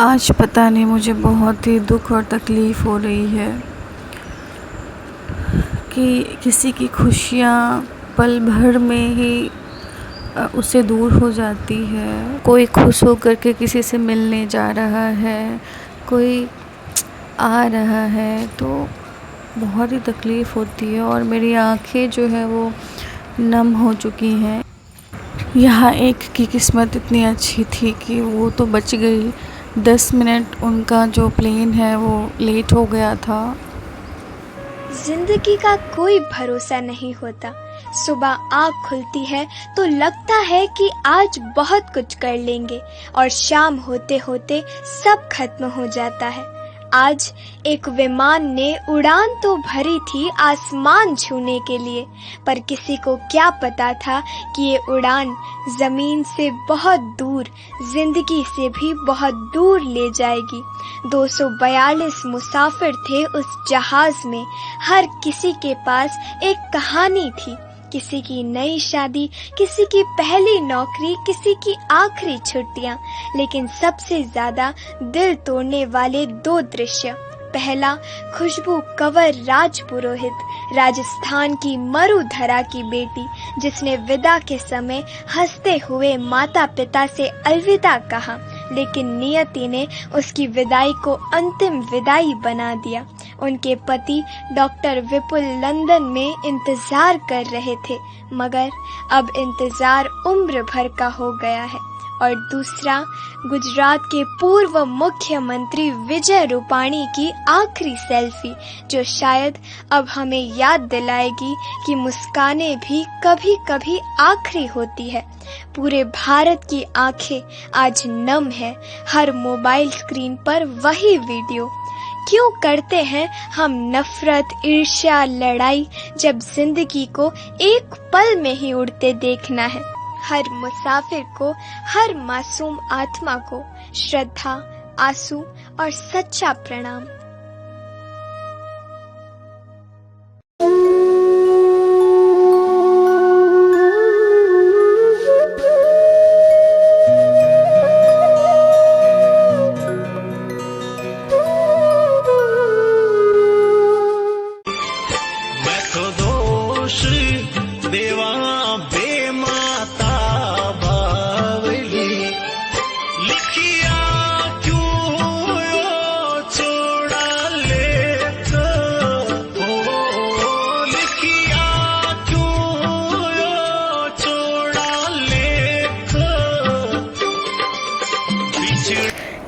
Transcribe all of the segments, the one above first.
आज पता नहीं मुझे बहुत ही दुख और तकलीफ़ हो रही है कि किसी की खुशियाँ पल भर में ही उससे दूर हो जाती है। कोई खुश होकर के किसी से मिलने जा रहा है, कोई आ रहा है, तो बहुत ही तकलीफ़ होती है और मेरी आँखें जो है वो नम हो चुकी हैं। यहाँ एक की किस्मत इतनी अच्छी थी कि वो तो बच गई। 10 मिनट उनका जो प्लेन है वो लेट हो गया था। जिंदगी का कोई भरोसा नहीं होता। सुबह आँख खुलती है तो लगता है कि आज बहुत कुछ कर लेंगे और शाम होते होते सब खत्म हो जाता है। आज एक विमान ने उड़ान तो भरी थी आसमान छूने के लिए, पर किसी को क्या पता था कि ये उड़ान जमीन से बहुत दूर, जिंदगी से भी बहुत दूर ले जाएगी। 242 मुसाफिर थे उस जहाज में। हर किसी के पास एक कहानी थी, किसी की नई शादी, किसी की पहली नौकरी, किसी की आखिरी छुट्टियां, लेकिन सबसे ज्यादा दिल तोड़ने वाले 2 दृश्य। पहला, खुशबू कंवर राजपुरोहित, राजस्थान की मरुधरा की बेटी, जिसने विदा के समय हंसते हुए माता पिता से अलविदा कहा, लेकिन नियति ने उसकी विदाई को अंतिम विदाई बना दिया। उनके पति डॉक्टर विपुल लंदन में इंतजार कर रहे थे, मगर अब इंतजार उम्र भर का हो गया है। और दूसरा, गुजरात के पूर्व मुख्यमंत्री विजय रूपाणी की आखिरी सेल्फी, जो शायद अब हमें याद दिलाएगी कि मुस्कानें भी कभी कभी आखिरी होती है। पूरे भारत की आंखें आज नम है। हर मोबाइल स्क्रीन पर वही वीडियो। क्यों करते हैं हम नफरत, ईर्ष्या, लड़ाई, जब जिंदगी को एक पल में ही उड़ते देखना है। हर मुसाफिर को, हर मासूम आत्मा को श्रद्धा, आंसू और सच्चा प्रणाम।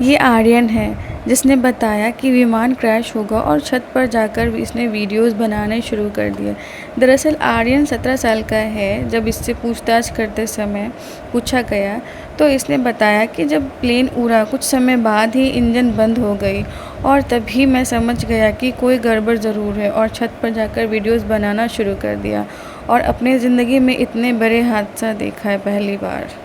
ये आर्यन है जिसने बताया कि विमान क्रैश होगा और छत पर जाकर इसने वीडियोस बनाने शुरू कर दिए। दरअसल आर्यन 17 साल का है। जब इससे पूछताछ करते समय पूछा गया तो इसने बताया कि जब प्लेन उड़ा कुछ समय बाद ही इंजन बंद हो गई और तभी मैं समझ गया कि कोई गड़बड़ ज़रूर है और छत पर जाकर वीडियोस बनाना शुरू कर दिया और अपने ज़िंदगी में इतने बड़े हादसा देखा है पहली बार।